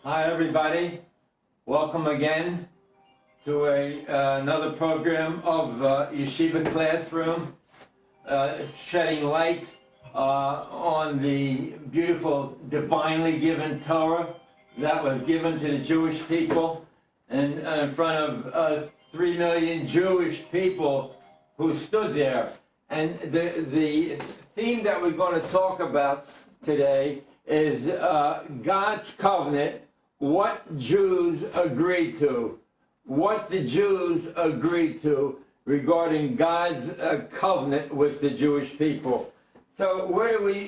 Hi everybody, welcome again to another program of Yeshiva Classroom, shedding light on the beautiful divinely given Torah that was given to the Jewish people in front of 3 million Jewish people who stood there. And the theme that we're going to talk about today is God's covenant, what Jews agreed to, what the Jews agreed to regarding God's covenant with the Jewish people. So where do we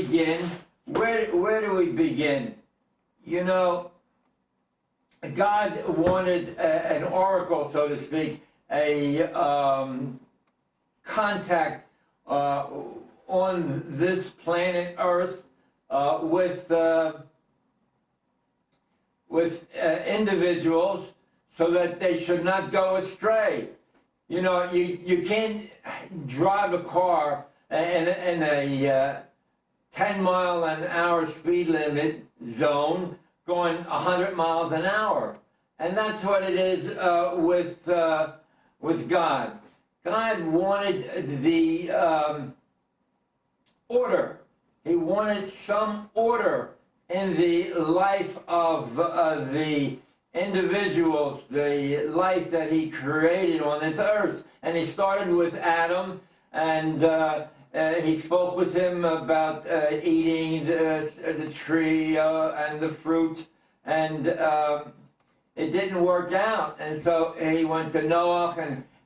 begin? Where do we begin? You know, God wanted an oracle, so to speak, a contact on this planet Earth with individuals so that they should not go astray. You know, you can't drive a car in a 10-mile-an-hour speed limit zone going 100 miles an hour. And that's what it is with God. God wanted the order. He wanted some order in the life of the individuals, the life that he created on this earth. And he started with Adam, and he spoke with him about eating the tree and the fruit, and it didn't work out. And so he went to Noah,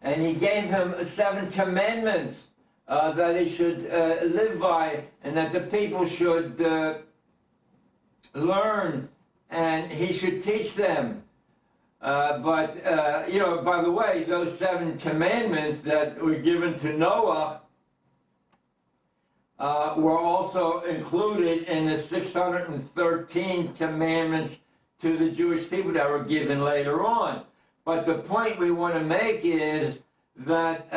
and he gave him 7 commandments that he should live by, and that the people should learn, and he should teach them. But you know, by the way, those 7 commandments that were given to Noah were also included in the 613 commandments to the Jewish people that were given later on. But the point we want to make is that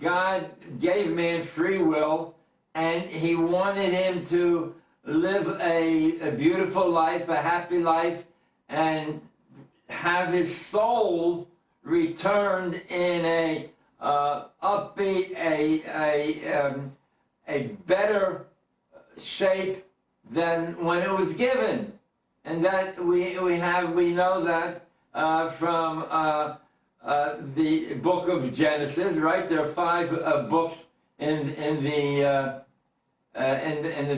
God gave man free will, and he wanted him to live a beautiful life, a happy life, and have his soul returned in a upbeat, a better shape than when it was given. And that we know that from the book of Genesis, right? There are 5 books in the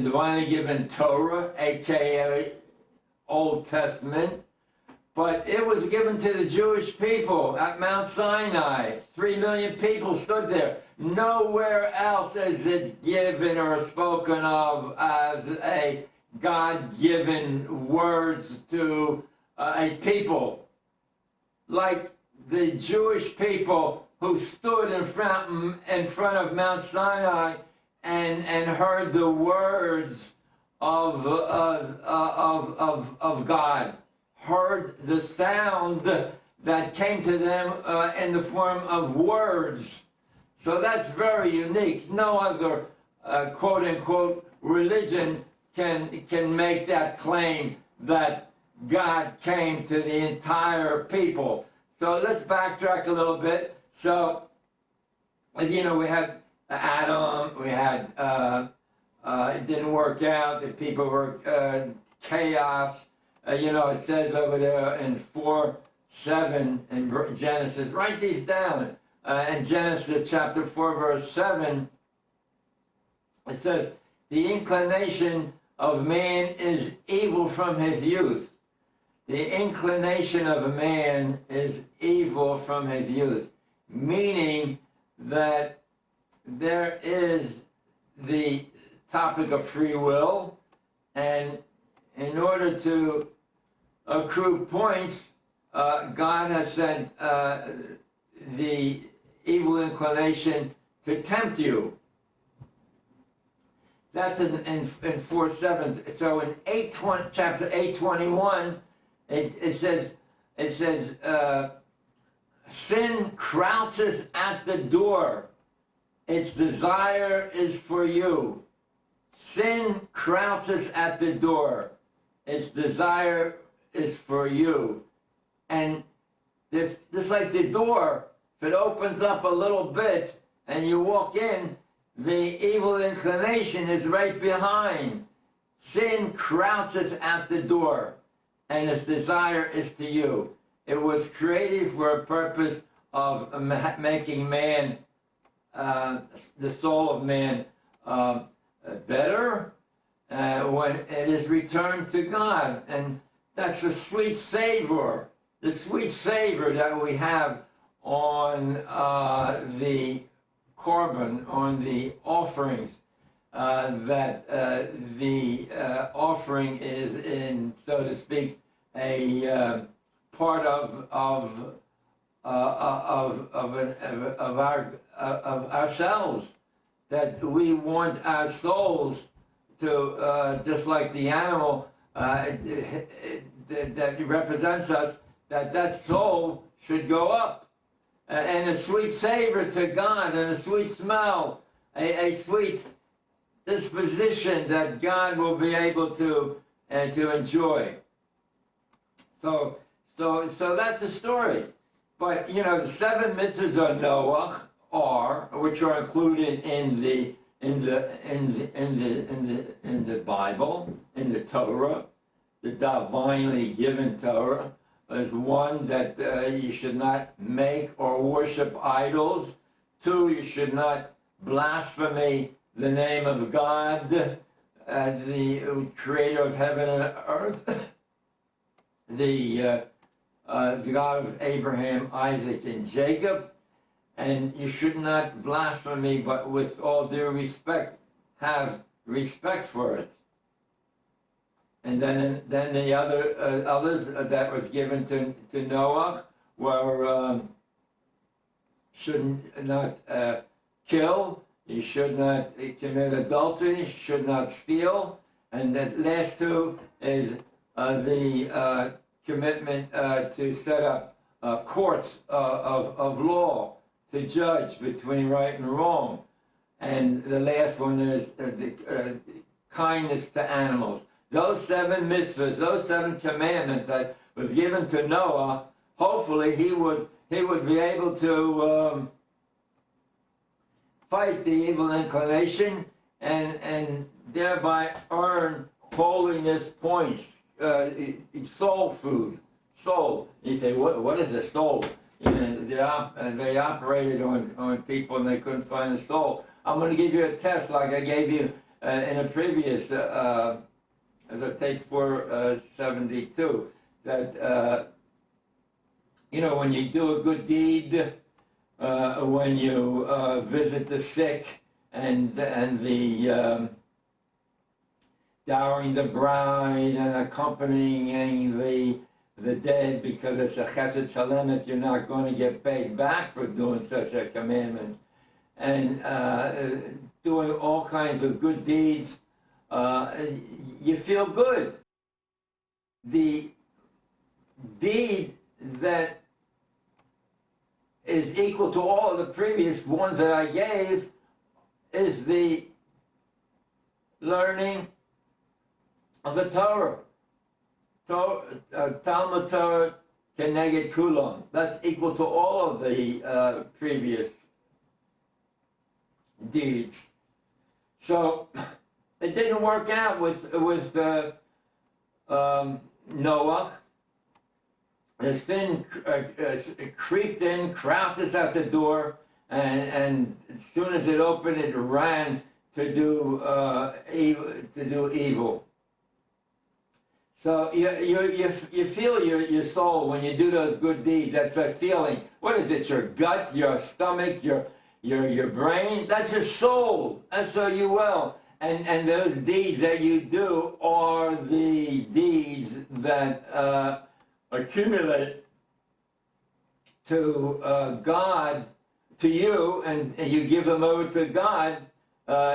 divinely given Torah, aka Old Testament, but it was given to the Jewish people at Mount Sinai. 3 million people stood there. Nowhere else is it given or spoken of as a God-given words to a people like the Jewish people who stood in front of Mount Sinai and heard the words of God, heard the sound that came to them in the form of words. So that's very unique. No other quote-unquote religion can make that claim that God came to the entire people. So let's backtrack a little bit. So, you know, we had Adam, we had, it didn't work out, the people were chaos. You know, it says over there in 4:7 in Genesis, write these down. In Genesis chapter 4, verse 7, it says, the inclination of man is evil from his youth. The inclination of a man is evil from his youth. Meaning that there is the topic of free will, and in order to accrue points, God has sent the evil inclination to tempt you. That's in 4:7. So in chapter 8:21, it says sin crouches at the door. Its desire is for you. Sin crouches at the door. Its desire is for you. And just like the door, if it opens up a little bit and you walk in, the evil inclination is right behind. Sin crouches at the door, and its desire is to you. It was created for a purpose of making man, the soul of man, better when it is returned to God. And that's the sweet savor that we have on the korban, on the offerings, that the offering is, in, so to speak, a part of ourselves, that we want our souls to, just like the animal that represents us, that soul should go up. And a sweet savor to God, and a sweet smell, a sweet disposition that God will be able to enjoy. So that's the story. But the 7 mitzvahs of Noah which are included in the Bible, in the Torah, the divinely given Torah, is one that you should not make or worship idols. 2, you should not blaspheme the name of God, the creator of heaven and earth, the God of Abraham, Isaac, and Jacob. And you should not blaspheme, but with all due respect, have respect for it. And then the others that was given to Noah were should not kill, you should not commit adultery, you should not steal, and the last 2 is the commitment to set up courts of law to judge between right and wrong. And the last one is kindness to animals. Those 7 mitzvahs, those 7 commandments that was given to Noah, hopefully he would be able to fight the evil inclination and thereby earn holiness points, soul food, soul. You say, what is a soul? They operated on people and they couldn't find a soul. I'm going to give you a test like I gave you in a previous tape 472, that when you do a good deed, when you visit the sick and the dowering the bride and accompanying the dead, because it's a chesed shalem, if you're not going to get paid back for doing such a commandment, and doing all kinds of good deeds, you feel good. The deed that is equal to all of the previous ones that I gave is the learning of the Torah. Talmud Torah keneged kulam. That's equal to all of the previous deeds. So it didn't work out with Noah. The sin creeped in, crouches at the door, and as soon as it opened, it ran to do evil. So you feel your soul when you do those good deeds. That's a feeling. What is it? Your gut, your stomach, your brain. That's your soul. S-O-U-L. And those deeds that you do are the deeds that accumulate to God, to you, and you give them over to God.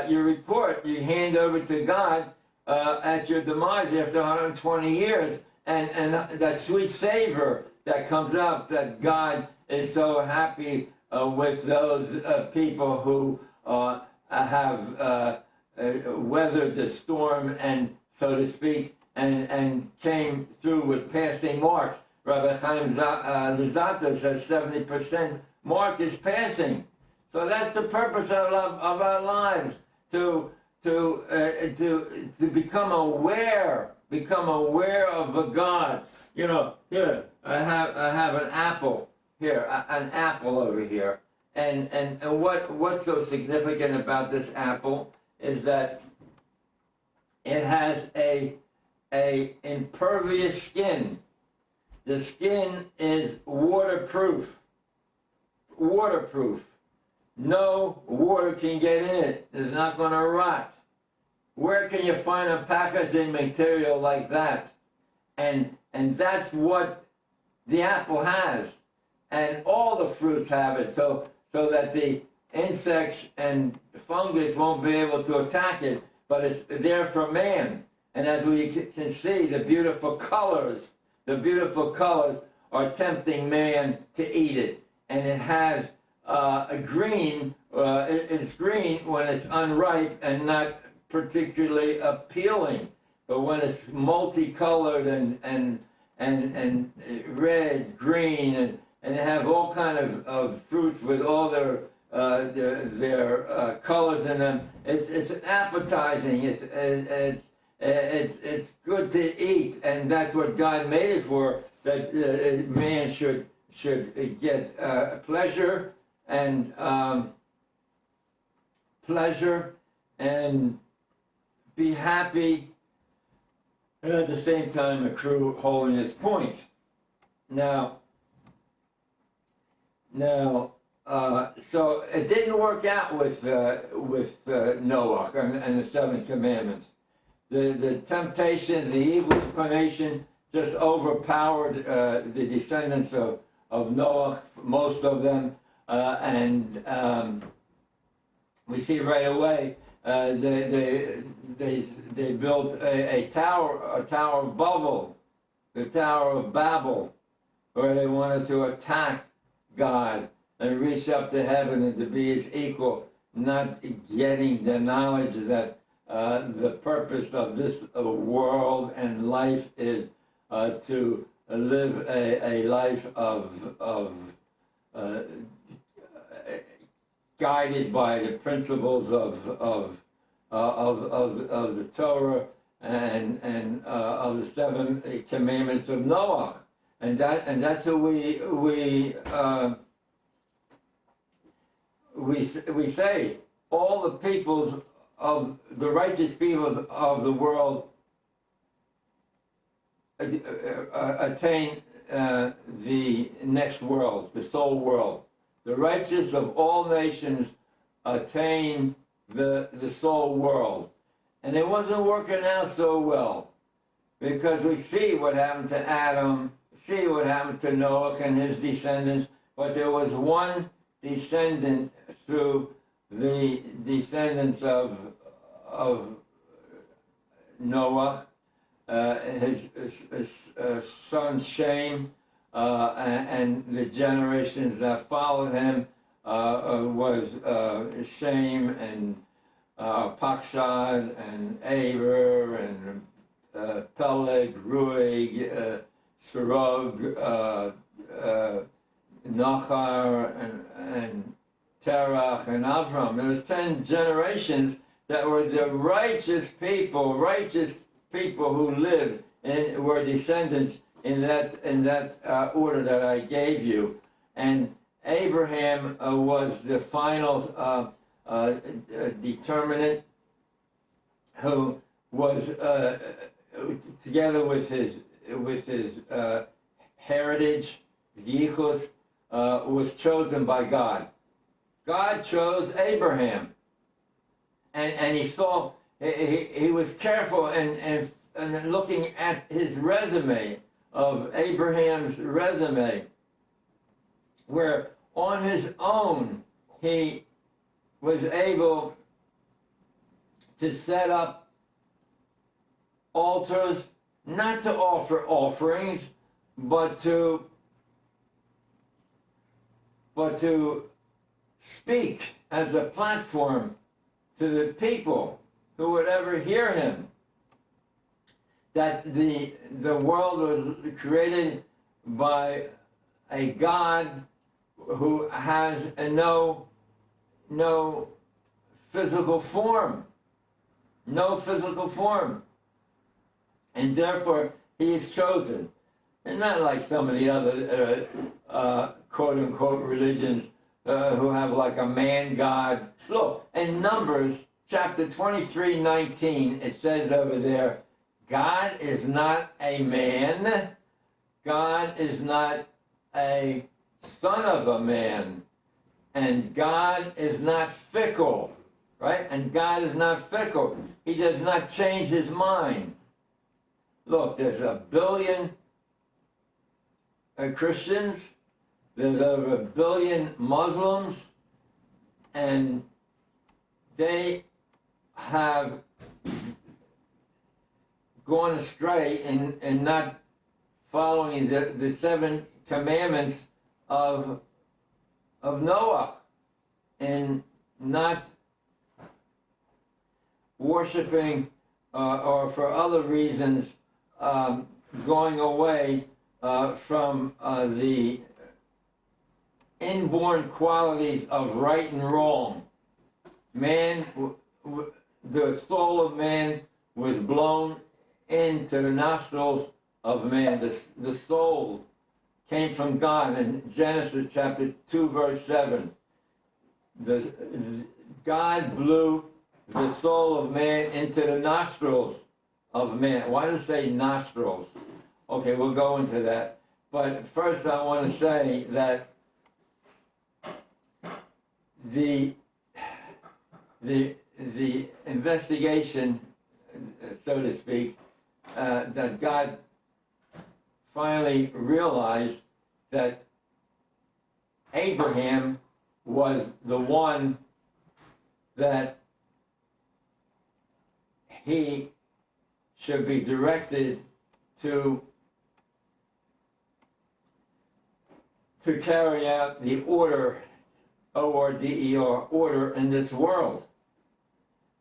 You report, you hand over to God at your demise after 120 years, and that sweet savor that comes out, that God is so happy with those people who have weathered the storm and, so to speak, and came through with passing marks. Rabbi Chaim Luzzatto says 70% mark is passing. So that's the purpose of our lives, to become aware of a God. You know, here I have an apple here, an apple over here, and what's so significant about this apple is that it has a impervious skin. The skin is waterproof. No water can get in it. It's not going to rot. Where can you find a packaging material like that? And that's what the apple has. And all the fruits have it, so that the insects and fungus won't be able to attack it, but it's there for man. And as we can see, the beautiful colors are tempting man to eat it. And it has a green, it's green when it's unripe and not particularly appealing. But when it's multicolored and red, green, and they have all kind of fruits with all their colors in them, it's appetizing. It's good to eat, and that's what God made it for. That man should get pleasure and be happy, and at the same time accrue holiness points. Now, so it didn't work out with Noah and the 7 commandments. The temptation, the evil inclination, just overpowered the descendants of Noah, most of them, and we see right away they built a tower of Babel, the Tower of Babel, where they wanted to attack God and reach up to heaven and to be his equal, not getting the knowledge that the purpose of this world and life is to live a life of guided by the principles of the Torah and of the 7 commandments of Noah, and that's who we say all the peoples of the righteous people of the world attain the next world, the soul world. The righteous of all nations attain the soul world. And it wasn't working out so well, because we see what happened to Adam, see what happened to Noah and his descendants, but there was one descendant through the descendants of Noah, his son Shem, and the generations that followed him was Shem and Pakshad and Eber and Peleg, Ruig, Serug, Nachar, and Terach, and Avram. There was 10 generations that were the righteous people who lived and were descendants in that order that I gave you. And Abraham was the final determinant, who was together with his heritage, Yichus, was chosen by God. God chose Abraham, and he saw, he was careful and looking at his resume, of Abraham's resume, where on his own he was able to set up altars, not to offer offerings, but to speak as a platform to the people who would ever hear him. that the world was created by a God who has no physical form, no physical form, and therefore he is chosen. And not like some of the other quote-unquote religions who have like a man God. Look, in Numbers chapter 23:19, it says over there, God is not a man, God is not a son of a man, and God is not fickle, right? And God is not fickle. He does not change his mind. Look, there's 1 billion Christians, there's over 1 billion Muslims, and they have gone astray in not following the 7 commandments of Noah, and not worshiping or for other reasons going away from the inborn qualities of right and wrong. Man, the soul of man was blown into the nostrils of man. The soul came from God in Genesis chapter 2 verse 7. God blew the soul of man into the nostrils of man. Why does it say nostrils? Okay, we'll go into that. But first I want to say that the investigation, so to speak, that God finally realized that Abraham was the one that he should be directed to carry out the order, O-R-D-E-R, order in this world.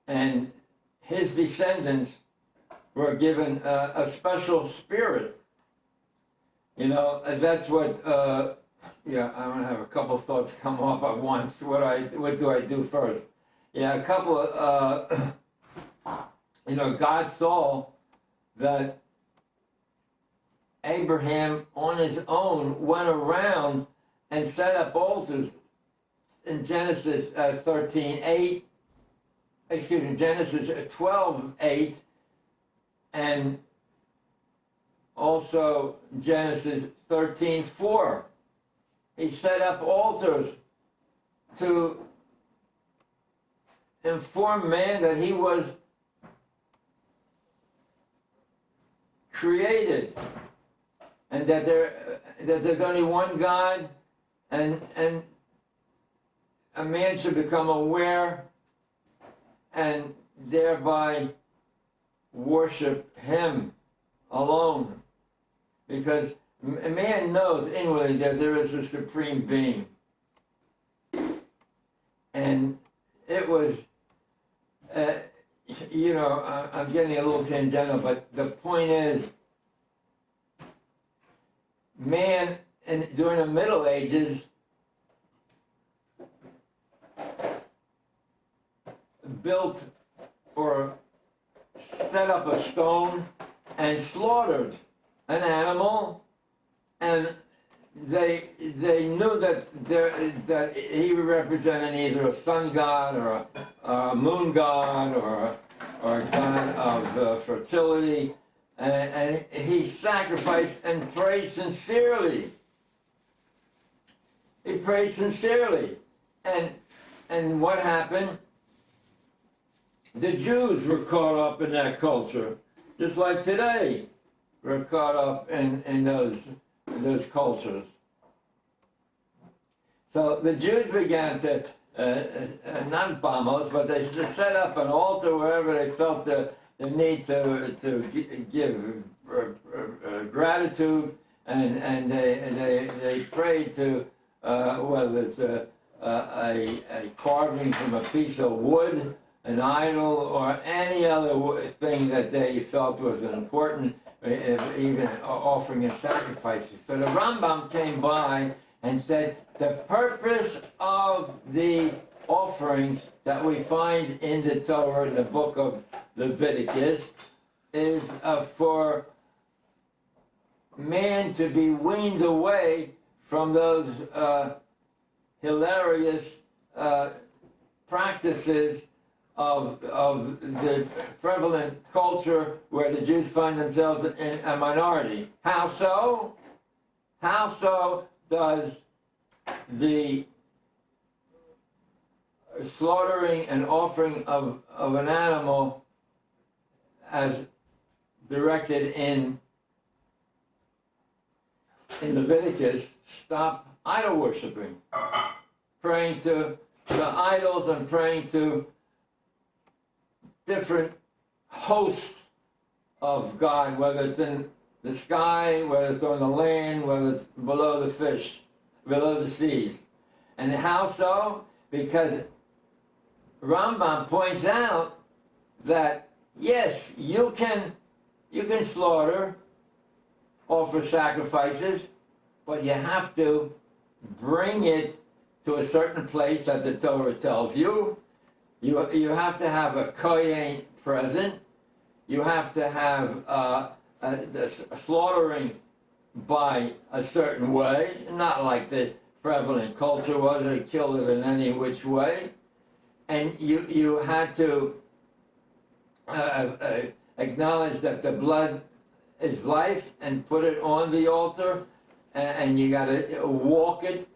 And his descendants were given a special spirit. You know, that's what, yeah, I'm going to have a couple thoughts come up at once. What do I do first? Yeah, a couple of, you know, God saw that Abraham on his own went around and set up altars in Genesis 12:8, and also Genesis 13:4. He set up altars to inform man that he was created, and that there's only one God, and a man should become aware and thereby worship him alone, because a man knows inwardly that there is a supreme being. And it was, you know, I'm getting a little tangential, but the point is, man, during the Middle Ages, built or set up a stone and slaughtered an animal, and they knew that he represented either a sun god or a moon god or a god of fertility, and he sacrificed and prayed sincerely. He prayed sincerely, and what happened? The Jews were caught up in that culture, just like today we're caught up in those cultures. So the Jews began to, not bamos, but they set up an altar wherever they felt the need to give gratitude, and they prayed to, whether it's a carving from a piece of wood, an idol or any other thing that they felt was important, even offering a sacrifices. So the Rambam came by and said the purpose of the offerings that we find in the Torah, in the book of Leviticus, is for man to be weaned away from those hilarious practices of the prevalent culture where the Jews find themselves in a minority. How so? How so does the slaughtering and offering of an animal as directed in Leviticus stop idol worshiping, praying to idols and praying to different hosts of God, whether it's in the sky, whether it's on the land, whether it's below the fish, below the seas. And how so? Because Rambam points out that yes, you can slaughter, offer sacrifices, but you have to bring it to a certain place that the Torah tells you. You have to have a kohen present. You have to have the slaughtering by a certain way, not like the prevalent culture was, they killed it in any which way. And you had to acknowledge that the blood is life and put it on the altar, and you got to walk it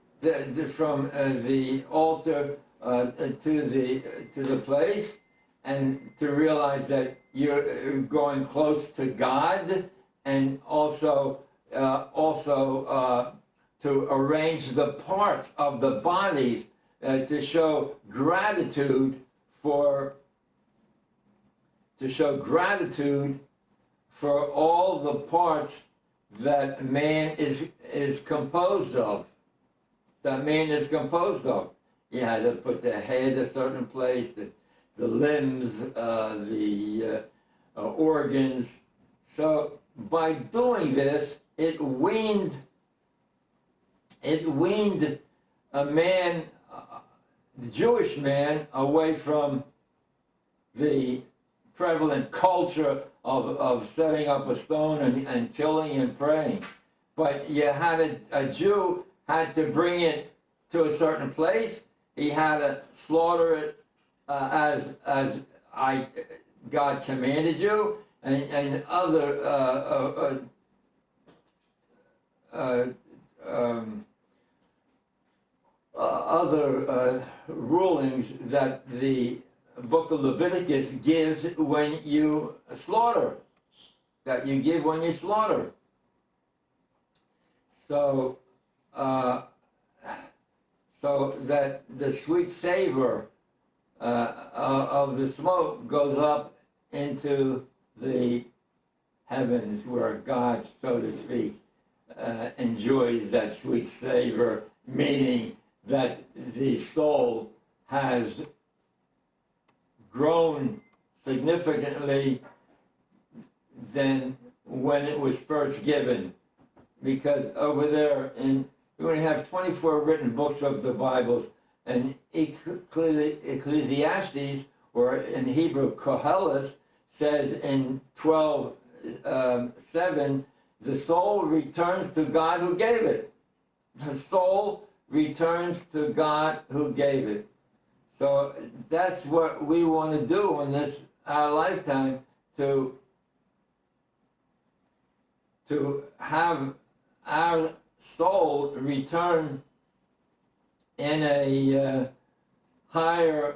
from the altar to the place, and to realize that you're going close to God, and also to arrange the parts of the bodies to show gratitude for all the parts that man is composed of. That man is composed of. You had to put the head a certain place, the limbs, the organs. So by doing this, it weaned a man, the Jewish man, away from the prevalent culture of setting up a stone and killing and praying. But you had a Jew had to bring it to a certain place. He had to slaughter it as God commanded you, and other rulings that the book of Leviticus gives when you slaughter, that you give when you slaughter. So that the sweet savor of the smoke goes up into the heavens, where God, so to speak, enjoys that sweet savor, meaning that the soul has grown significantly than when it was first given. Because over there, we only have 24 written books of the Bibles, and Ecclesiastes, or in Hebrew, Koheles, says in 12:7, the soul returns to God who gave it. The soul returns to God who gave it. So that's what we want to do in our lifetime, to have our soul return in a higher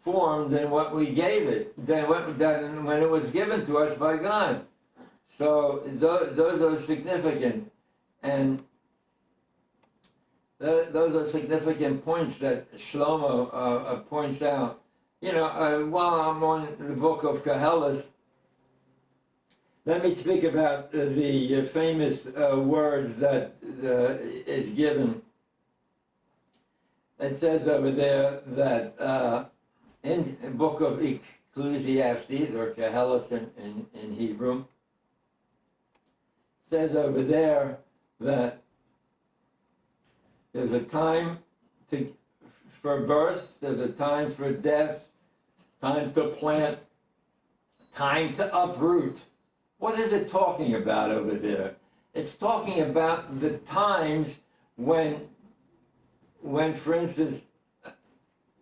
form than what we gave it, than when it was given to us by God. So those are significant, and those are significant points that Shlomo points out. While I'm on the book of Koheles, let me speak about the famous words that is given. It says over there that in the book of Ecclesiastes, or Koheles in Hebrew, says over there that there's a time for birth, there's a time for death, time to plant, time to uproot. What is it talking about over there? It's talking about the times when for instance,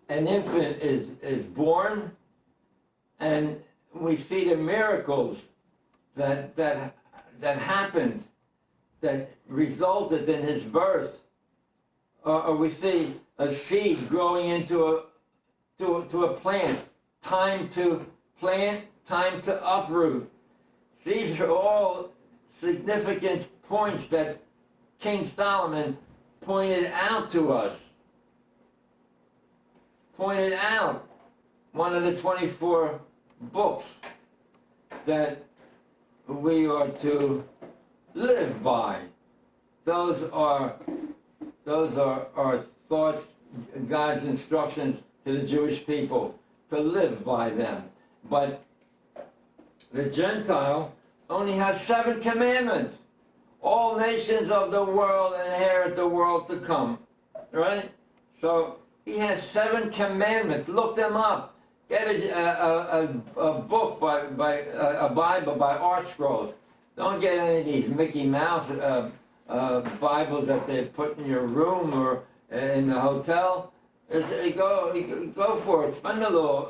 an infant is born, and we see the miracles that happened, that resulted in his birth, or we see a seed growing into a plant, time to plant, time to uproot. These are all significant points that King Solomon pointed out to us. Pointed out one of the 24 books that we are to live by. Those are our thoughts, God's instructions to the Jewish people, to live by them. But the Gentile only has 7 commandments. All nations of the world inherit the world to come, right? So he has 7 commandments. Look them up. Get a book by a Bible by Art Scrolls. Don't get any of these Mickey Mouse Bibles that they put in your room or in the hotel. Go for it. Spend a little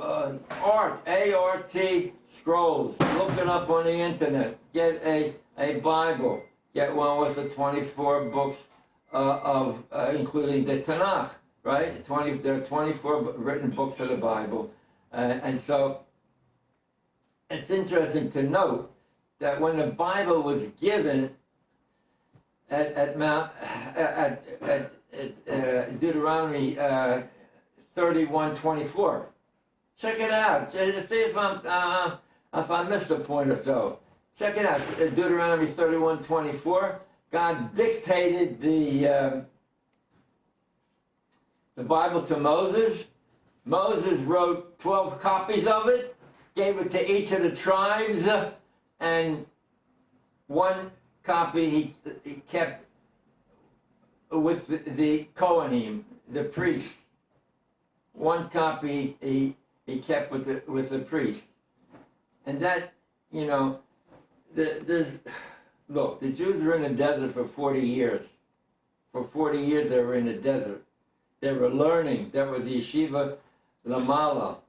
art, A-R-T, Scrolls. Look it up on the internet. Get a Bible. Get one with the 24 books including the Tanakh, right? There are 24 written books of the Bible. And so it's interesting to note that when the Bible was given at Deuteronomy 31:24, check it out. See if I missed a point or so. Check it out. Deuteronomy 31:24. God dictated the Bible to Moses. Moses wrote 12 copies of it, gave it to each of the tribes, and one copy he kept with the Kohanim, the priests. One copy he kept with the priests. And that, you know, look, the Jews were in the desert for 40 years. For 40 years they were in the desert. They were learning. That was the yeshiva Lamala.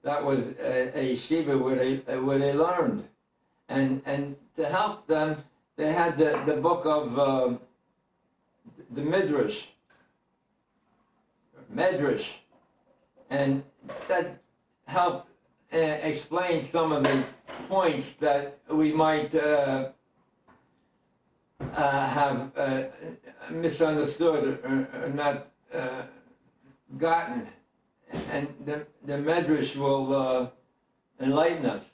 That was a yeshiva where they learned. And to help them, they had the book of the Midrash. And that helped explain some of the points that we might have misunderstood or not gotten, and the Medrash will enlighten us.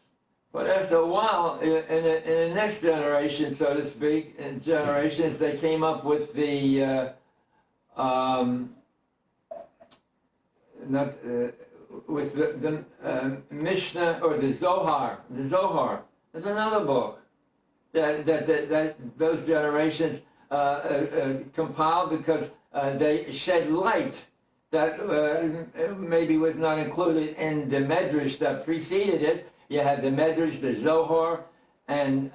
But after a while, in the next generation, so to speak, in generations, they came up with the with the Mishnah or the Zohar. The Zohar. There's another book that those generations compiled because they shed light that maybe was not included in the Medrash that preceded it. You had the Medrash, the Zohar, and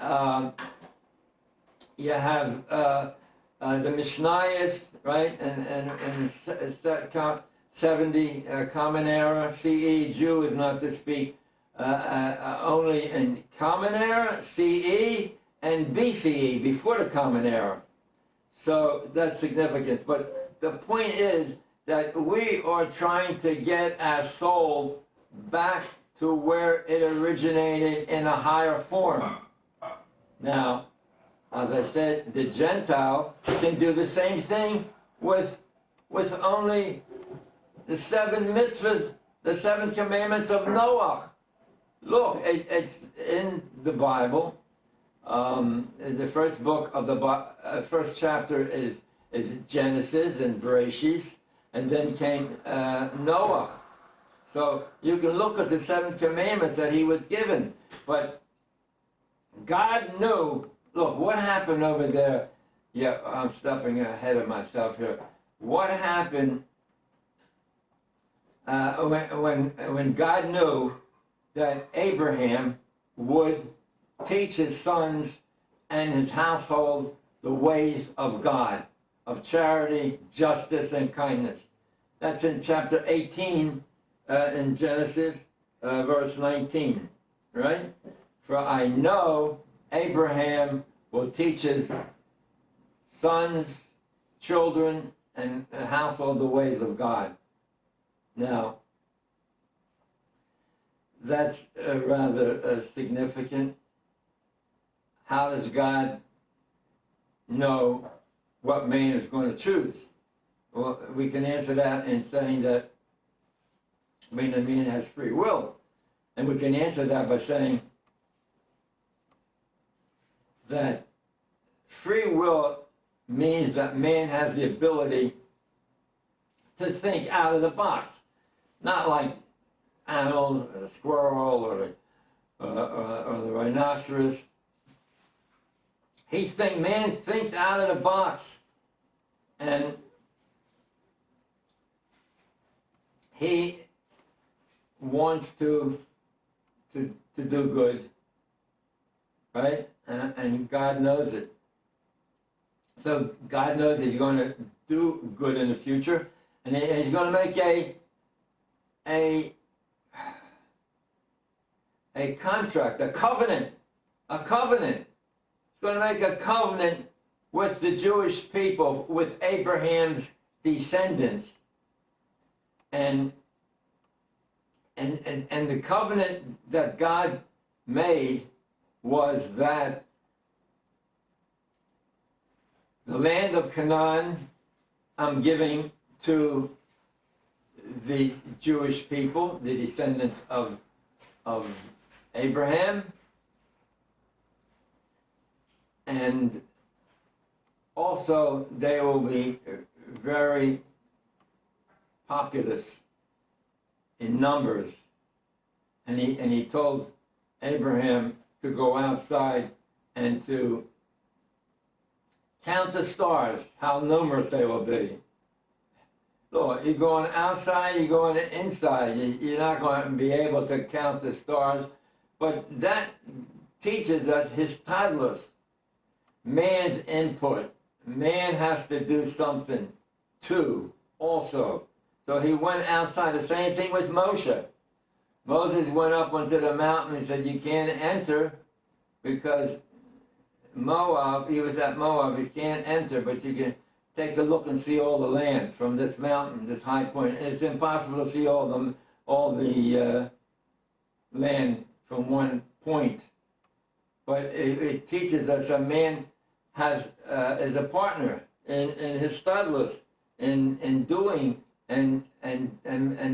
you have the Mishnayos, right? And 70 Common Era, CE. Jew is not to speak only in Common Era, CE, and BCE, before the Common Era. So that's significant. But the point is that we are trying to get our soul back to where it originated in a higher form. Now, as I said, the Gentile can do the same thing with only the 7 mitzvahs, the 7 commandments of Noah. Look, it's in the Bible. The first book of the first chapter is Genesis and Bereshit, and then came Noah. So you can look at the 7 commandments that he was given. But God knew, look, what happened over there? Yeah, I'm stepping ahead of myself here. What happened when God knew that Abraham would teach his sons and his household the ways of God, of charity, justice, and kindness? That's in chapter 18 in Genesis, verse 19, right? For I know Abraham will teach his sons, children, and household the ways of God. Now, that's rather significant. How does God know what man is going to choose? Well, we can answer that in saying that a man has free will. And we can answer that by saying that free will means that man has the ability to think out of the box. Not like animals, or the squirrel, or the rhinoceros. Man thinks out of the box. And he wants to do good, right? And God knows it. So God knows he's going to do good in the future, and he's going to make a contract, a covenant. He's going to make a covenant with the Jewish people, with Abraham's descendants. And the covenant that God made was that the land of Canaan I'm giving to the Jewish people, the descendants of Abraham, and also they will be very populous in numbers. And he told Abraham to go outside and to count the stars, how numerous they will be. Look, you're going outside, you're going inside. You're not going to be able to count the stars. But that teaches us his toddlers, man's input. Man has to do something too, also. So he went outside. The same thing with Moshe. Moses went up onto the mountain and said, you can't enter because Moab, he was at Moab, you can't enter, but you can take a look and see all the land from this mountain, this high point. And it's impossible to see all the land from one point. But it teaches us a man is a partner in his toddlers, in doing and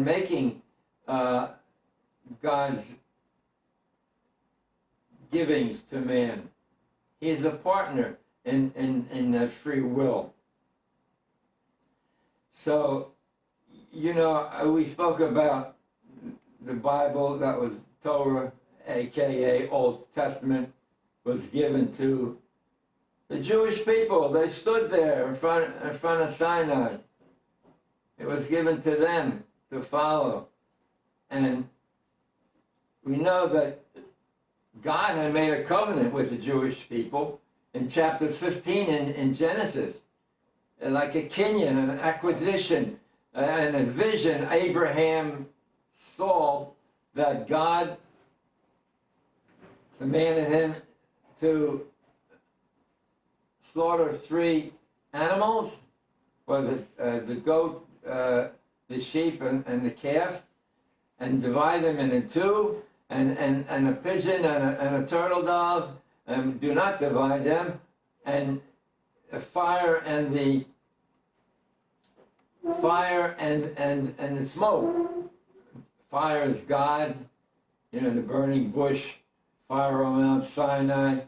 making God's givings to man. He is a partner in that free will. So, we spoke about the Bible, that was Torah, aka Old Testament, was given to the Jewish people. They stood there in front of Sinai. It was given to them to follow. And we know that God had made a covenant with the Jewish people in chapter 15 in Genesis. Like a kinyan, an acquisition, and a vision. Abraham saw that God commanded him to slaughter 3 animals, for the goat, the sheep, and the calf, and divide them into 2, and a pigeon and a turtle dove, and do not divide them, and a fire and the smoke. Fire is God, the burning bush, fire on Mount Sinai,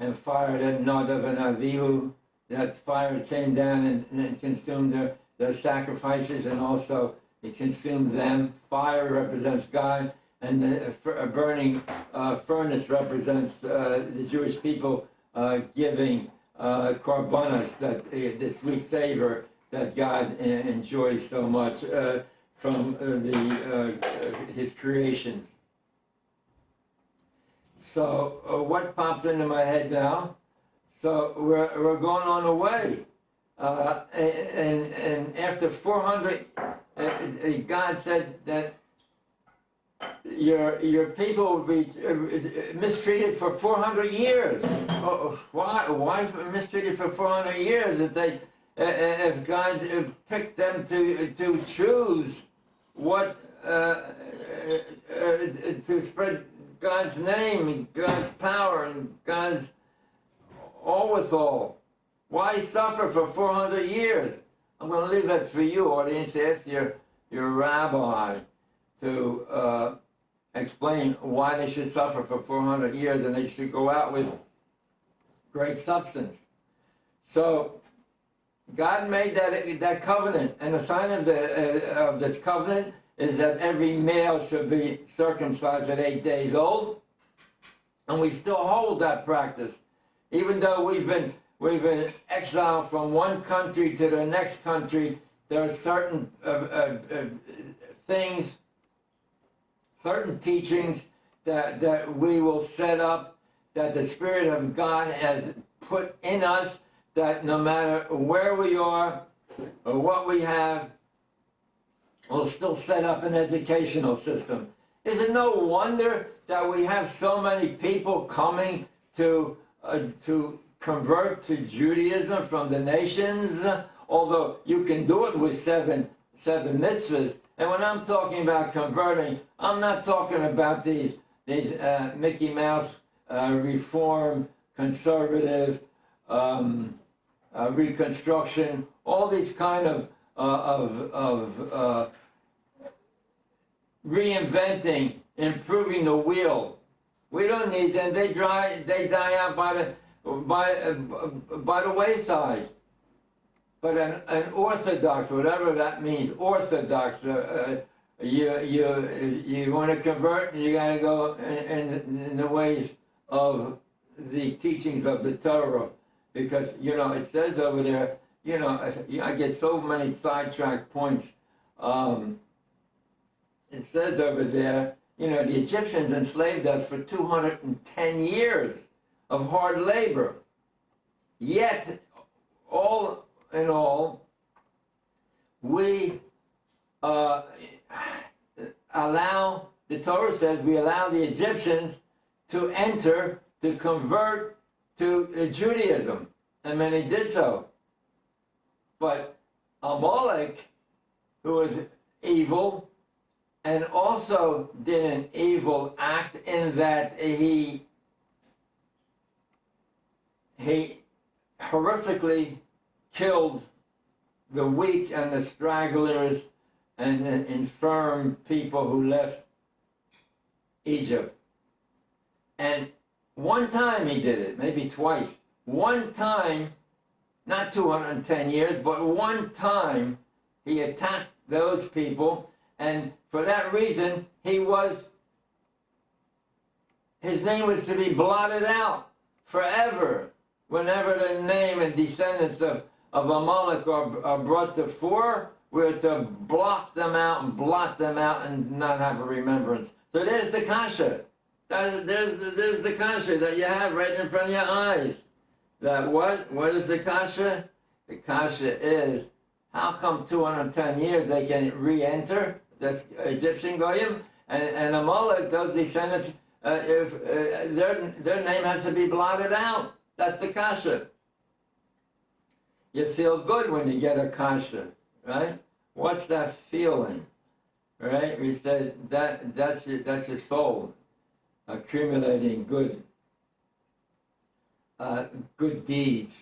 and fire that Nadav and Avihu, that fire came down and consumed their sacrifices, and also He consumed them. Fire represents God, and a burning furnace represents the Jewish people giving korbanos, the sweet savor that God enjoys so much from His creations. So what pops into my head now? So we're going on the way, and after 400, God said that your people will be mistreated for 400 years. Why mistreated for 400 years? If God picked them to choose what to spread God's name and God's power and God's all with all. Why suffer for 400 years? I'm going to leave that for you, audience, to ask your rabbi to explain why they should suffer for 400 years and they should go out with great substance. So God made that covenant, and the sign of this covenant is that every male should be circumcised at 8 days old, and we still hold that practice. Even though we've been exiled from one country to the next country, there are certain things, certain teachings that we will set up, that the Spirit of God has put in us, that no matter where we are or what we have, we'll still set up an educational system. Is it no wonder that we have so many people coming to convert to Judaism from the nations, although you can do it with seven mitzvahs. And when I'm talking about converting, I'm not talking about these Mickey Mouse reform, conservative, reconstruction, all these kind of reinventing, improving the wheel. We don't need them. They die out by the wayside. But an orthodox, whatever that means, orthodox, you want to convert, you got to go in the ways of the teachings of the Torah, because it says over there. I get so many sidetracked points. It says over there, the Egyptians enslaved us for 210 years of hard labor. Yet, all in all, we allow, the Torah says, we allow the Egyptians to convert to Judaism. And many did so. But Amalek, who was evil, and also did an evil act in that he horrifically killed the weak and the stragglers and the infirm people who left Egypt. And one time he did it, maybe twice. One time, not 210 years, but one time he attacked those people, and for that reason, his name was to be blotted out forever. Whenever the name and descendants of Amalek are brought to fore, we're to block them out and blot them out and not have a remembrance. So there's the kasha. There's the kasha that you have right in front of your eyes. That what is the kasha? The kasha is, how come 210 years they can re-enter? That's Egyptian goyim, and Amalek, those descendants, their name has to be blotted out. That's the kasha. You feel good when you get a kasha, right? What's that feeling, right? We said that's your soul accumulating good deeds.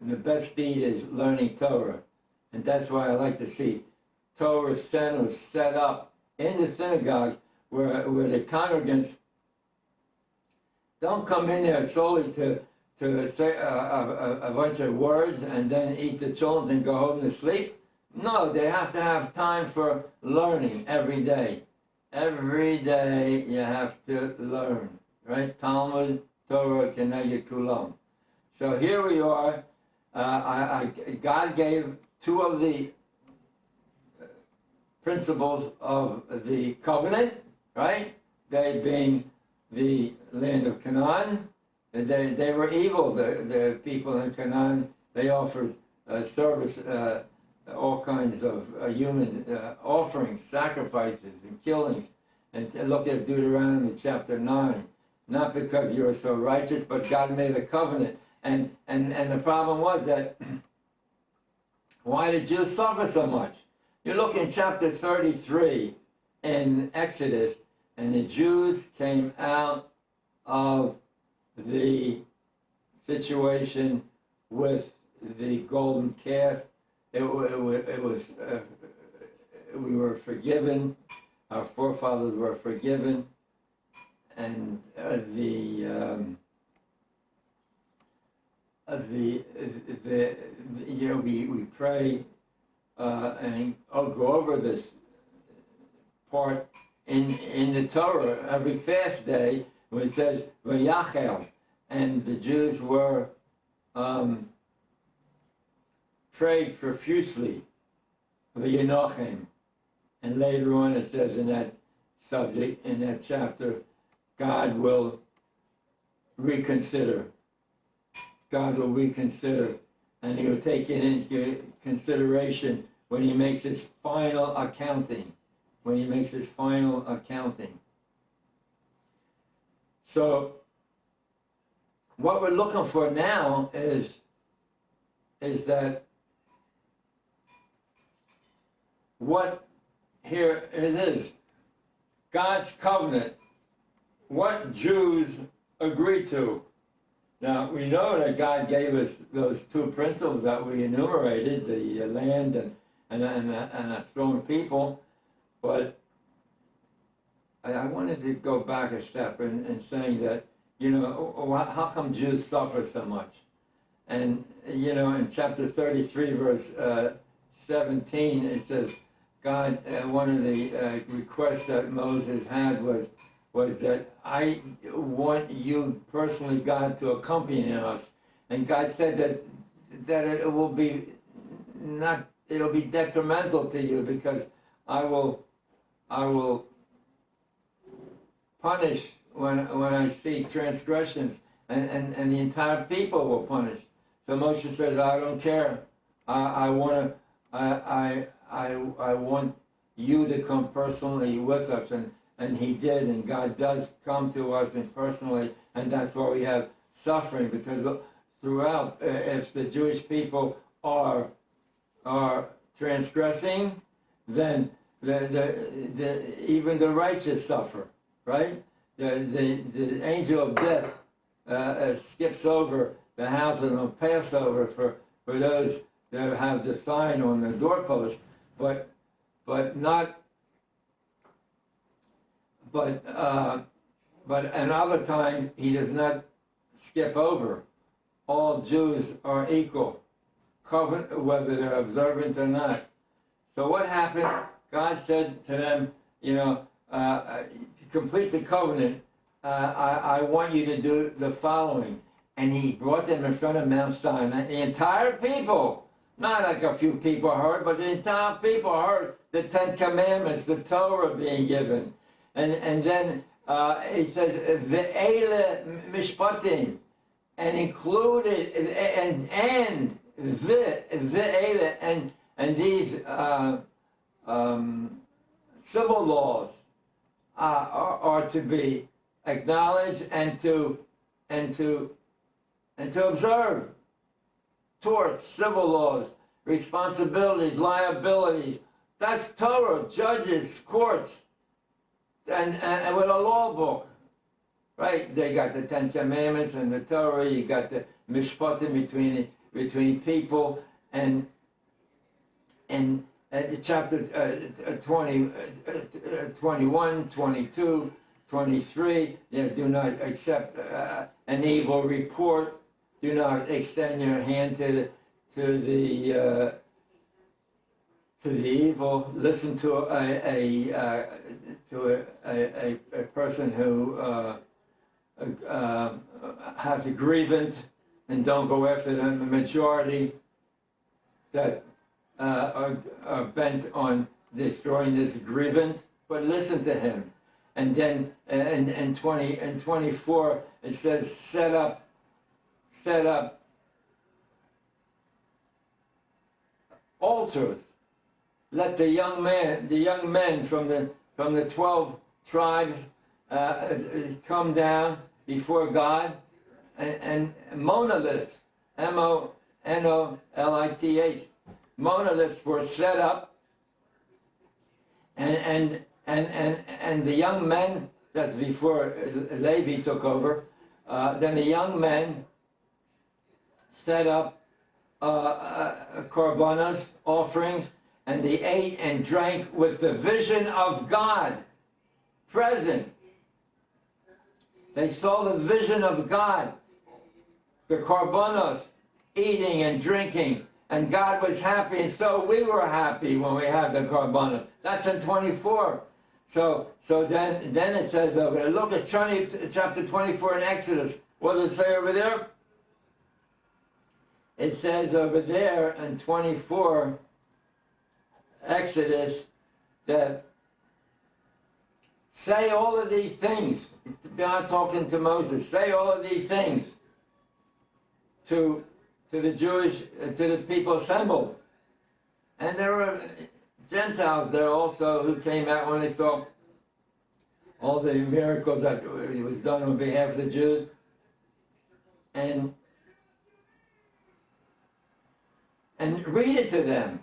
And the best deed is learning Torah, and that's why I like to see Torah centers set up in the synagogue where the congregants don't come in there solely to say a bunch of words and then eat the cholent and go home to sleep. No, they have to have time for learning every day. Every day you have to learn, right? Talmud, Torah, Keneged Kulam. So here we are. God gave two of the principles of the covenant, right? They being the land of Canaan. They were evil, the people in Canaan. They offered service, all kinds of human offerings, sacrifices, and killings. And look at Deuteronomy chapter 9. Not because you are so righteous, but God made a covenant. And the problem was that, why did Jews suffer so much? You look in chapter 33 in Exodus, and the Jews came out of the situation with the golden calf. It was we were forgiven. Our forefathers were forgiven, and we pray and I'll go over this part in the Torah every fast day when it says Vayachel, and the Jews were prayed profusely V'yinochem, and later on it says in that subject, in that chapter, God will reconsider. God will reconsider, and He will take it into consideration when He makes His final accounting. When He makes His final accounting. So, what we're looking for now is that what here it is, God's covenant, what Jews agreed to. Now, we know that God gave us those two principles that we enumerated, the land and a strong people, but I wanted to go back a step in saying that, how come Jews suffer so much? And, in chapter 33, verse 17, it says, God, one of the requests that Moses had was that I want you personally, God, to accompany us. And God said that it will be it'll be detrimental to you, because I will punish when I see transgressions, and the entire people will punish. So Moshe says, I don't care. I want you to come personally with us, and he did, and God does come to us and personally, and that's why we have suffering, because throughout, if the Jewish people are transgressing, then even the righteous suffer, right? The angel of death skips over the houses on Passover for those that have the sign on the doorpost, but another time he does not skip over. All Jews are equal, whether they're observant or not. So what happened? God said to them, to complete the covenant, I want you to do the following. And he brought them in front of Mount Sinai. The entire people, not like a few people heard, but the entire people heard the Ten Commandments, the Torah being given. And then he said, Ve'ele mishpatim, and included, and ve'ele, and these civil laws are to be acknowledged and to observe. Torts, civil laws, responsibilities, liabilities. That's Torah, judges, courts, and with a law book, right? They got the Ten Commandments and the Torah. You got the mishpatim between people, and chapter 20, 21, 22, 23. Do not accept an evil report. Do not extend your hand to the to the evil, listen to a person who has a grievance, and don't go after them. The majority that are bent on destroying this grievance, but listen to him. And then in 24 it says set up altars. Let the young men from the 12 tribes come down before God, and monoliths, monoliths, monoliths were set up, and the young men, that's before Levi took over, then the young men set up korbanos, offerings, and they ate and drank with the vision of God present. They saw the vision of God, the korbanos, eating and drinking, and God was happy, and so we were happy when we had the korbanos. That's in 24. So then it says over there, look at chapter 24 in Exodus. What does it say over there? It says over there in 24, Exodus, that say all of these things. God talking to Moses. Say all of these things to the people assembled. And there were Gentiles there also who came out when they saw all the miracles that was done on behalf of the Jews. And read it to them.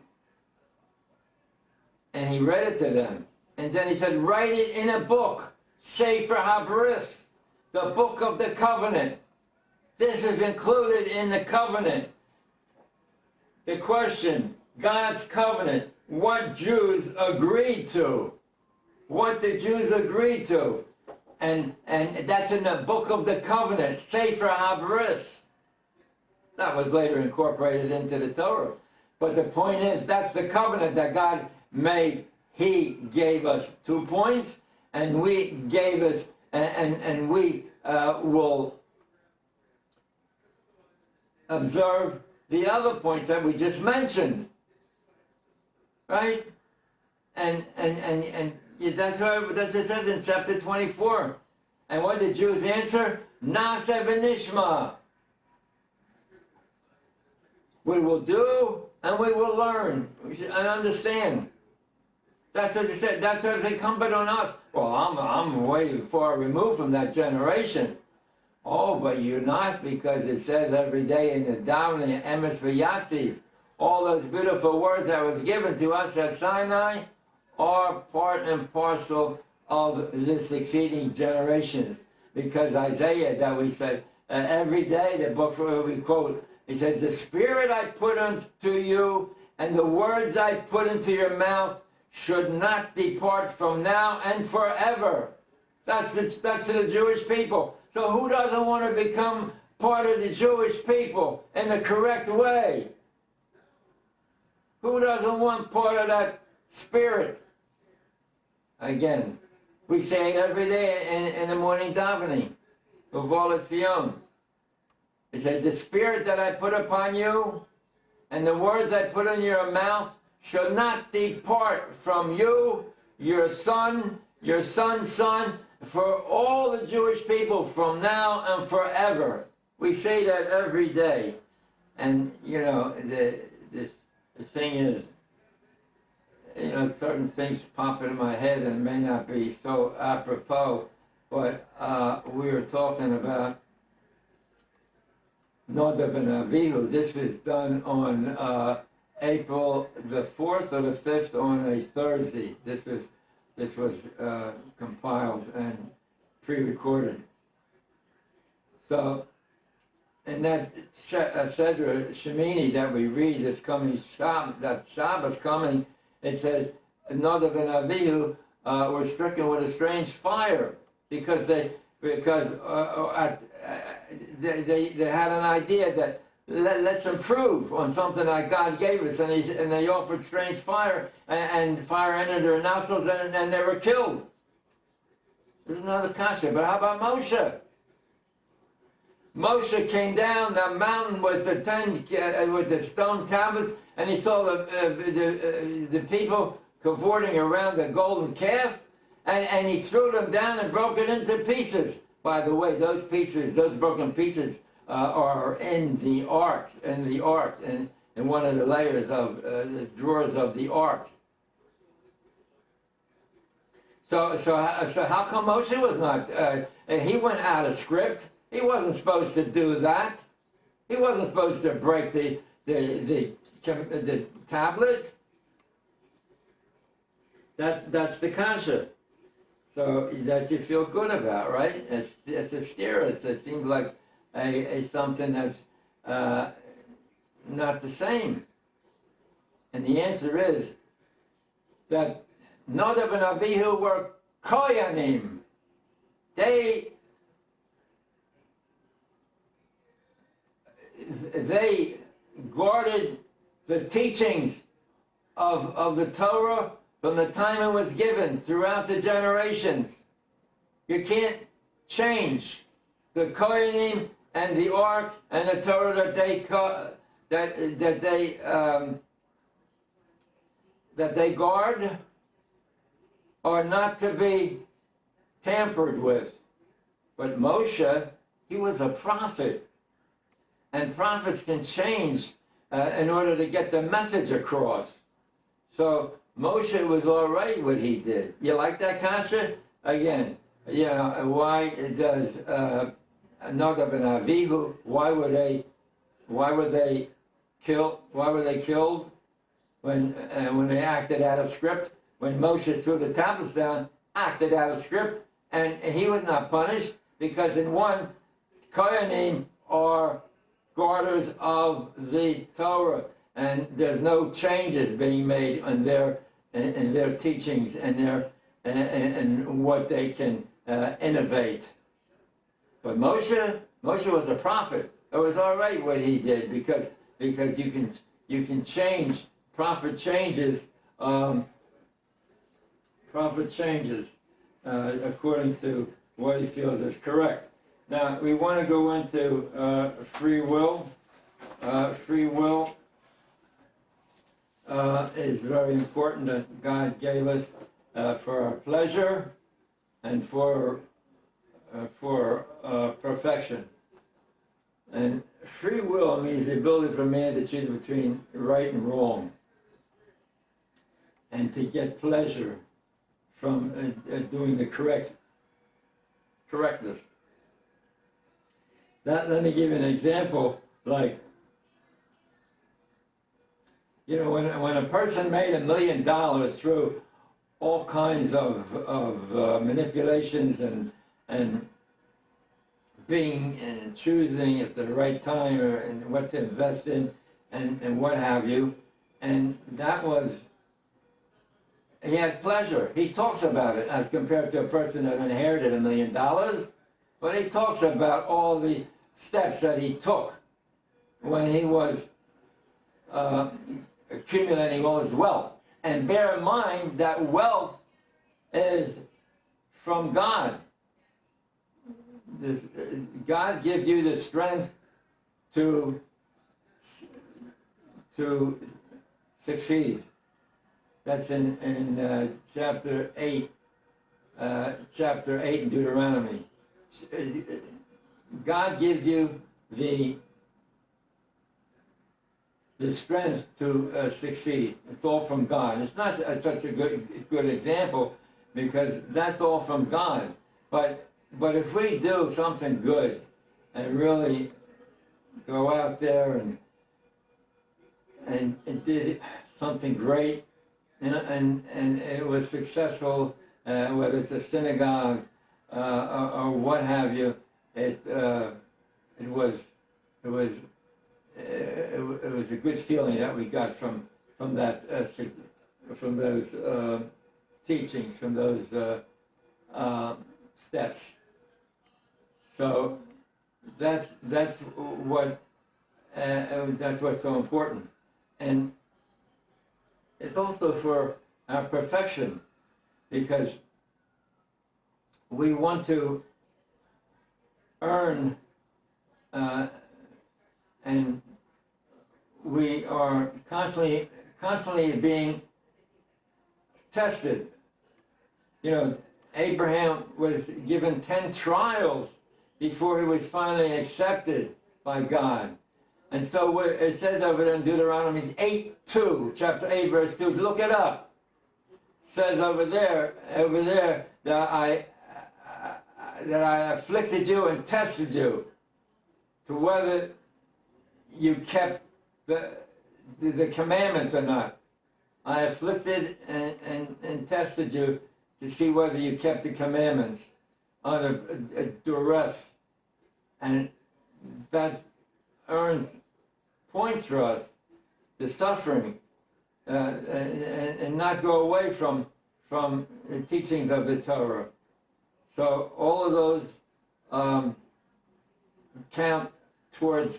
And he read it to them. And then he said, write it in a book, Sefer HaBris, the book of the covenant. This is included in the covenant. The question, God's covenant, what Jews agreed to. What the Jews agreed to. And that's in the book of the covenant, Sefer HaBris. That was later incorporated into the Torah. But the point is, that's the covenant that God made. He gave us 2 points, and we gave us, and we will observe the other points that we just mentioned, right? And that's what it says in chapter 24. And what did Jews answer? Na'aseh v'nishma. We will do and we will learn and understand. That's what it said. That's what it's incumbent on us. Well, I'm way far removed from that generation. Oh, but you're not, because it says every day in the davening, emes v'yatziv, all those beautiful words that was given to us at Sinai are part and parcel of the succeeding generations. Because Isaiah, that we said, every day, the book we quote, it says, the spirit I put into you and the words I put into your mouth should not depart from now and forever. That's the Jewish people. So who doesn't want to become part of the Jewish people in the correct way? Who doesn't want part of that spirit? Again, we say it every day in the morning davening, Uvala Sion. It said, the spirit that I put upon you and the words I put in your mouth shall not depart from you, your son, your son's son, for all the Jewish people from now and forever. We say that every day. And, you know, the thing is, you know, certain things pop into my head and it may not be so apropos, but we were talking about Nadav and Avihu. This was done on April the 4th or the 5th on a Thursday. This was compiled and pre-recorded. So, in that Sedra Shemini that we read, this coming that Shabbos coming, it says Nadav and Avihu were stricken with a strange fire because they had an idea that let's improve on something that God gave us. And they offered strange fire, and fire entered their nostrils, and they were killed. There's another kasha. But how about Moshe? Moshe came down the mountain with the stone tablets, and he saw the people cavorting around the golden calf, and he threw them down and broke it into pieces. By the way, those broken pieces, are in the ark, in one of the layers of the drawers of the ark. So how come Moshe was not? He went out of script. He wasn't supposed to do that. He wasn't supposed to break the tablets. That's the kasha. So that you feel good about, right? It's a stira. It seems like a something that's not the same. And the answer is that Nadav and Avihu were koyanim. They guarded the teachings of the Torah from the time it was given throughout the generations. You can't change the Kohanim and the Ark and the Torah that they guard are not to be tampered with. But Moshe, he was a prophet, and prophets can change in order to get the message across. So Moshe was all right what he did. You like that, Kasha? Again, why does Nadav and Avihu? Why were they killed when they acted out of script? When Moshe threw the tablets down, acted out of script, and he was not punished because in one, Kohanim are guarders of the Torah, and there's no changes being made in their teachings and what they can innovate. But Moshe was a prophet. It was all right what he did because you can change. Prophet changes according to what he feels is correct. Now we want to go into free will. Free will is very important that God gave us for our pleasure and for perfection. And free will means the ability for man to choose between right and wrong, and to get pleasure from doing the correctness. Let me give you an example. Like, when a person made $1 million through all kinds of manipulations and being and choosing at the right time and what to invest in and what have you, and he had pleasure. He talks about it as compared to a person that inherited $1 million, but he talks about all the steps that he took when he was accumulating all his wealth. And bear in mind that wealth is from God. God gives you the strength to succeed. That's in chapter 8 in Deuteronomy. God gives you the strength to succeed. It's all from God. It's not such a good example because that's all from God. But if we do something good and really go out there and did something great, and it was successful, whether it's a synagogue or what have you, it was a good feeling that we got from that from those teachings, from those steps. So that's what that's what's so important. And it's also for our perfection, because we want to earn, and we are constantly being tested. You know, Abraham was given 10 trials before he was finally accepted by God. And so it says over there in Deuteronomy 8:2, chapter 8, verse 2, look it up. It says over there that I afflicted you and tested you to whether you kept the commandments or not. I afflicted and tested you to see whether you kept the commandments under a duress. And that earns points for us, the suffering, and not go away from the teachings of the Torah. So all of those count towards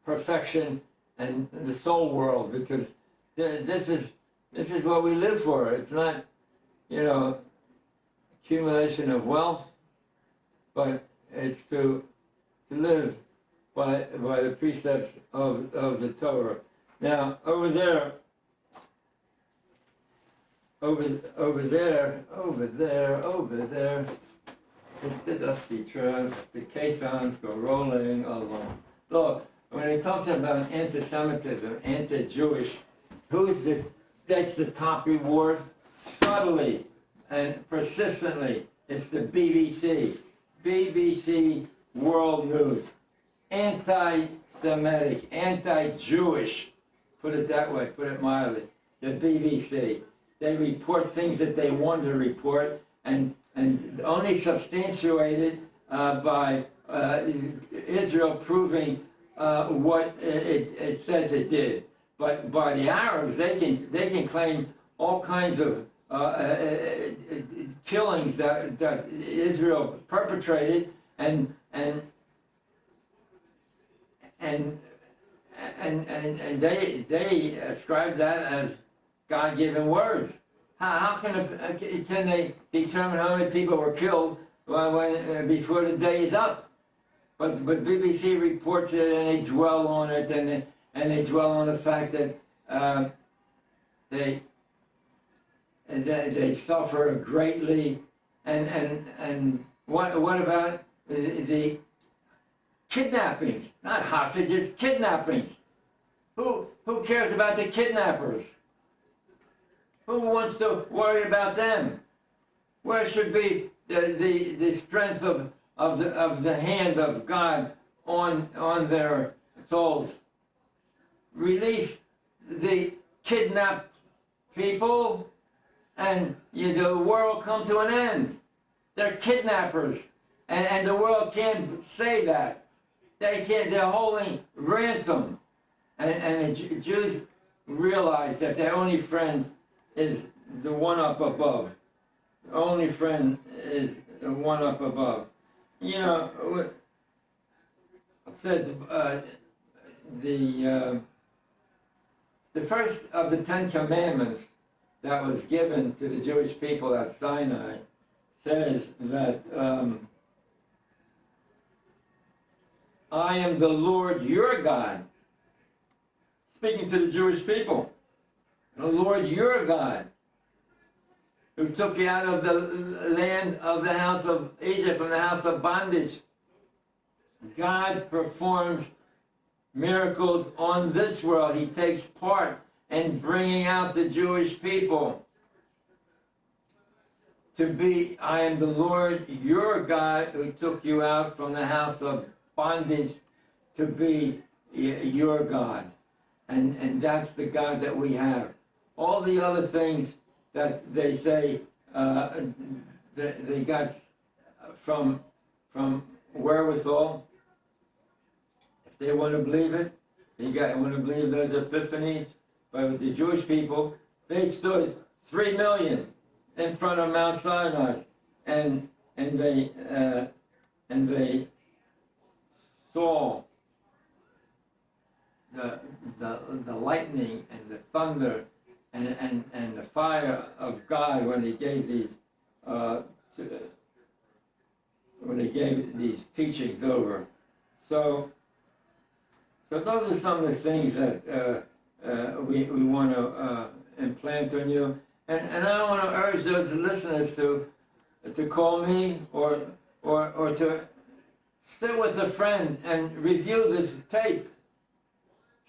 perfection and the soul world, because this is what we live for. It's not, accumulation of wealth, but it's to live by the precepts of the Torah. Now over there, the dusty truck, the caissons go rolling along. Look, when it talks about anti-Semitism, anti-Jewish, that's the top reward? Subtly and persistently, it's the BBC. BBC World News. Anti-Semitic, anti-Jewish, put it that way, put it mildly, the BBC. They report things that they want to report, and only substantiated by Israel proving what it says it did. But by the Arabs, they can claim all kinds of killings that Israel perpetrated, and they ascribe that as God-given words. How can they determine how many people were killed before the day is up? But BBC reports it, and they dwell on it, and they dwell on the fact that they suffer greatly. And what about the kidnappings? Not hostages, kidnappings. Who cares about the kidnappers? Who wants to worry about them? Where should be the strength of the hand of God on their souls? Release the kidnapped people, and the world come to an end. They're kidnappers, and the world can't say that. They can't. They're holding ransom, and the Jews realize that their only friend is the one up above. The only friend is the one up above. It says the first of the 10 commandments that was given to the Jewish people at Sinai says that I am the Lord your God. Speaking to the Jewish people. The Lord your God, who took you out of the land of the house of Egypt, from the house of bondage. God performs miracles on this world. He takes part in bringing out the Jewish people to be, I am the Lord your God, who took you out from the house of bondage to be your God. And that's the God that we have. All the other things that they say they got from wherewithal, if they want to believe it, want to believe those epiphanies. But with the Jewish people, they stood 3 million in front of Mount Sinai, and they saw the lightning and the thunder and the fire of God when He gave these teachings over. So those are some of the things that we want to implant on you. And I want to urge those listeners to call me or to sit with a friend and review this tape.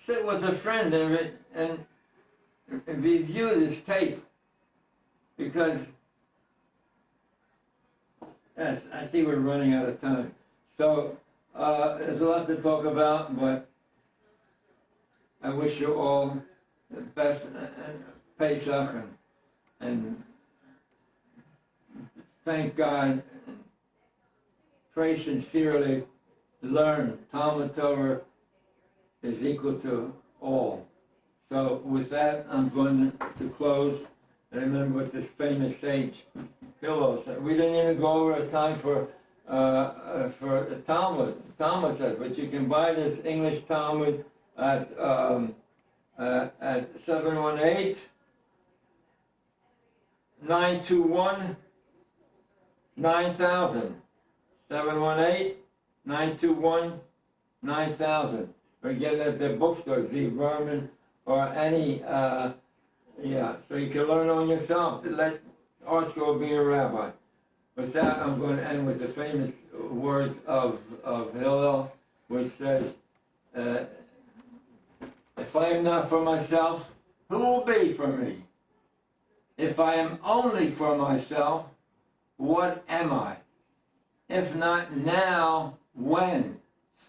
Sit with a friend and review this tape, because I see we're running out of time. So there's a lot to talk about, but I wish you all the best Pesach and thank God, pray sincerely, learn. Talmud Torah is equal to all. So with that, I'm going to close. And remember what this famous sage Hillel said. We didn't even go over a time for Talmud. Talmud says, but you can buy this English Talmud at 718-921-9000. 718-921-9000. Or get it at the bookstore, Z. Berman, or any, so you can learn on yourself. Let art school be a rabbi. With that, I'm going to end with the famous words of Hillel, which says, if I am not for myself, who will be for me? If I am only for myself, what am I? If not now, when?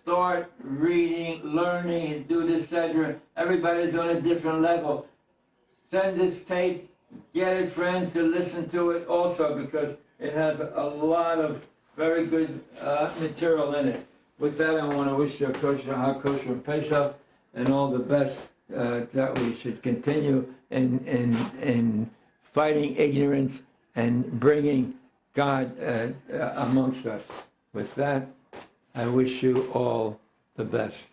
Start reading, learning, do this, etc. Everybody's on a different level. Send this tape, get a friend to listen to it also, because it has a lot of very good material in it. With that, I want to wish you a kosher, ha-kosher Pesach, and all the best that we should continue in fighting ignorance and bringing God amongst us. With that, I wish you all the best.